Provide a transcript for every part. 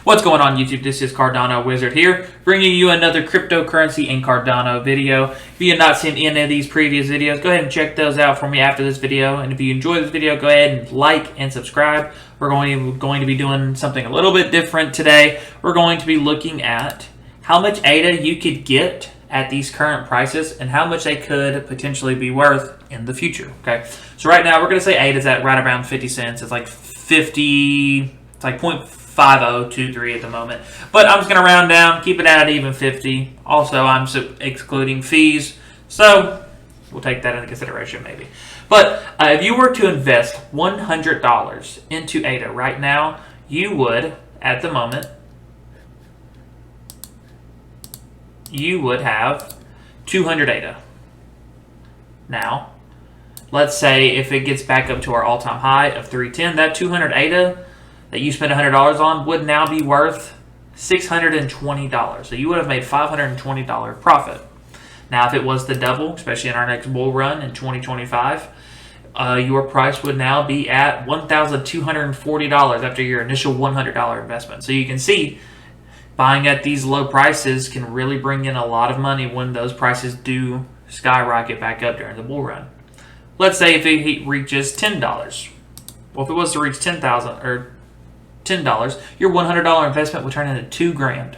What's going on YouTube? This is Cardano Wizard here, bringing you another cryptocurrency and Cardano video. If you have not seen any of these previous videos, go ahead and check those out for me after this video. And if you enjoy this video, go ahead and like and subscribe. We're going to be doing something a little bit different today. We're going to be looking at how much ADA you could get at these current prices and how much they could potentially be worth in the future. Okay, so right now we're going to say ADA is at right around 50 cents. It's like 50. It's like 0.5023 at the moment. But I'm just going to round down, keep it at even 50. Also, I'm excluding fees. So we'll take that into consideration maybe. But if you were to invest $100 into ADA right now, you would, at the moment, you would have 200 ADA. Now, let's say if it gets back up to our all-time high of 310, that 200 ADA that you spent $100 on would now be worth $620. So you would have made $520 profit. Now, if it was the double, especially in our next bull run in 2025, your price would now be at $1,240 after your initial $100 investment. So you can see buying at these low prices can really bring in a lot of money when those prices do skyrocket back up during the bull run. Let's say if it reaches $10. Well, if it was to reach $10,000 or $10, your $100 investment would turn into $2,000.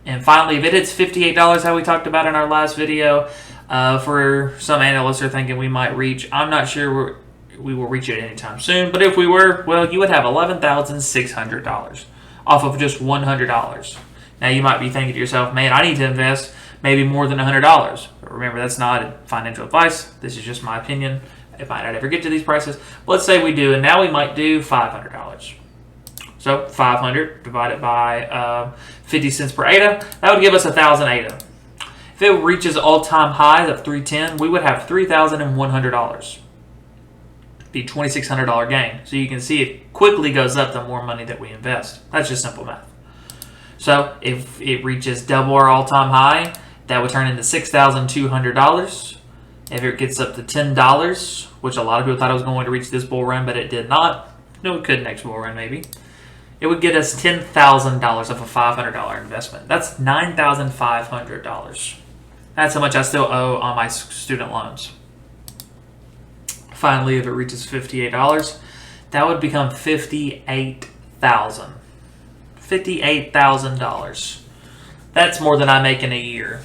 And finally, if it hits $58, how we talked about in our last video, for some analysts are thinking we might reach, I'm not sure we will reach it anytime soon, but if we were, well, you would have $11,600 off of just $100. Now, you might be thinking to yourself, man, I need to invest maybe more than $100. But remember, that's not financial advice. This is just my opinion. It might not ever get to these prices. Let's say we do, and now we might do $500. So 500 divided by 50 cents per ADA, that would give us 1,000 ADA. If it reaches all-time highs of 310, we would have $3,100. Be $2,600 gain. So you can see it quickly goes up the more money that we invest. That's just simple math. So if it reaches double our all-time high, that would turn into $6,200. If it gets up to $10, which a lot of people thought it was going to reach this bull run, but it did not. No, it could next bull run maybe. It would get us $10,000 of a $500 investment. That's $9,500. That's how much I still owe on my student loans. Finally, if it reaches $58, that would become $58,000. $58,000. That's more than I make in a year.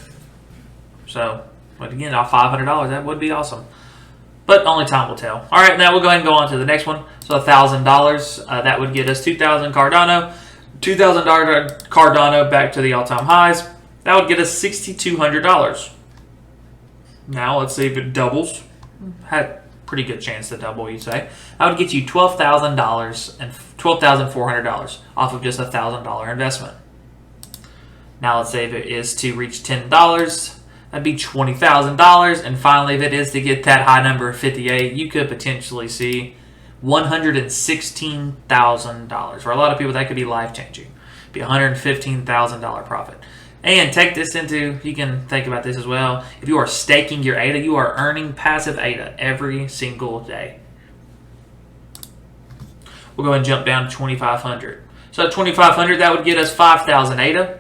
So, but again, off $500, that would be awesome. But only time will tell. All right, now we'll go ahead and go on to the next one. So $1,000, that would get us 2,000 Cardano. $2,000 Cardano back to the all-time highs. That would get us $6,200. Now let's see if it doubles. Had pretty good chance to double, you'd say. That would get you $12,000 and $12,400 off of just a $1,000 investment. Now let's say if it is to reach $10. That'd be $20,000. And finally, if it is to get that high number of 58, you could potentially see $116,000. For a lot of people, that could be life-changing. Be $115,000 profit. And take this into, you can think about this as well. If you are staking your ADA, you are earning passive ADA every single day. We'll go ahead and jump down to 2,500. So at 2,500, that would get us 5,000 ADA.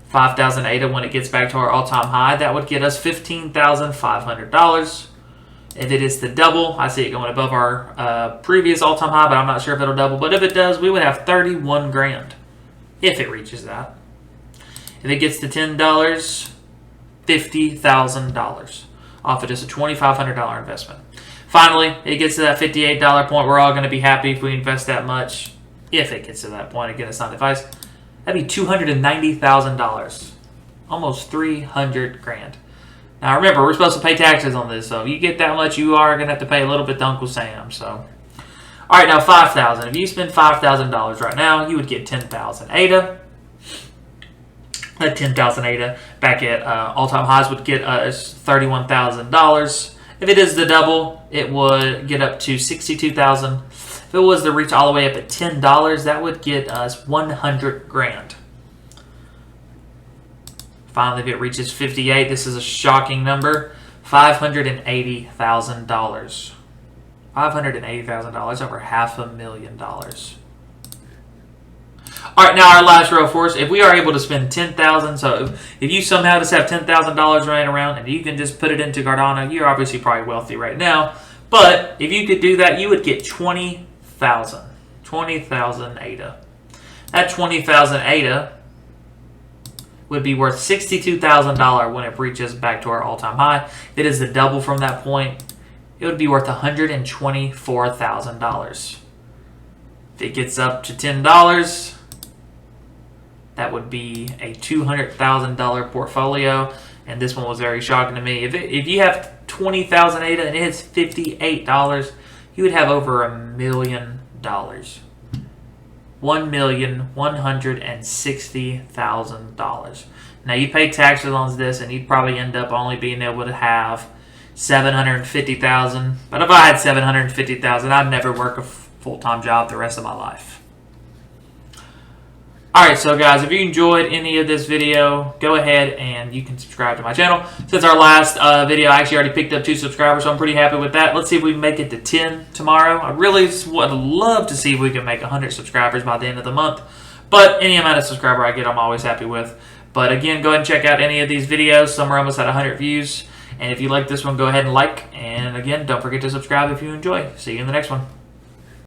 5,000 ADA when it gets back to our all-time high, that would get us $15,500. If it is to double, I see it going above our previous all-time high, but I'm not sure if it'll double. But if it does, we would have $31,000 if it reaches that. If it gets to $10, $50,000 off of just a $2,500 investment. Finally, it gets to that $58 point. We're all going to be happy if we invest that much. If it gets to that point, again, it's not advice. That'd be $290,000, almost $300,000. Now remember, we're supposed to pay taxes on this, so if you get that much, you are gonna have to pay a little bit to Uncle Sam. So, all right, now $5,000. If you spend $5,000 right now, you would get 10,000 ADA. That 10,000 ADA back at all-time highs would get us $31,000. If it is the double, it would get up to $62,000. If it was to reach all the way up at $10, that would get us $100,000. Finally, if it reaches 58, this is a shocking number, $580,000. $580,000, over $500,000. All right, now our last row for us. If we are able to spend $10,000, so if you somehow just have $10,000 running around and you can just put it into Cardano, you're obviously probably wealthy right now. But if you could do that, you would get 20,000 ADA. That 20,000 ADA would be worth $62,000 when it reaches back to our all-time high. It is the double from that point. It would be worth $124,000. If it gets up to $10, that would be a $200,000 portfolio. And this one was very shocking to me. If you have 20,000 ADA and it hits $58, you would have over $1 million. $1,160,000. Now you pay taxes on this, and you'd probably end up only being able to have $750,000. But if I had $750,000, I'd never work a full-time job the rest of my life. Alright, so guys, if you enjoyed any of this video, go ahead and you can subscribe to my channel. Since our last video, I actually already picked up 2 subscribers, so I'm pretty happy with that. Let's see if we can make it to 10 tomorrow. I really would love to see if we can make 100 subscribers by the end of the month. But any amount of subscriber I get, I'm always happy with. But again, go ahead and check out any of these videos. Some are almost at 100 views. And if you like this one, go ahead and like. And again, don't forget to subscribe if you enjoy. See you in the next one.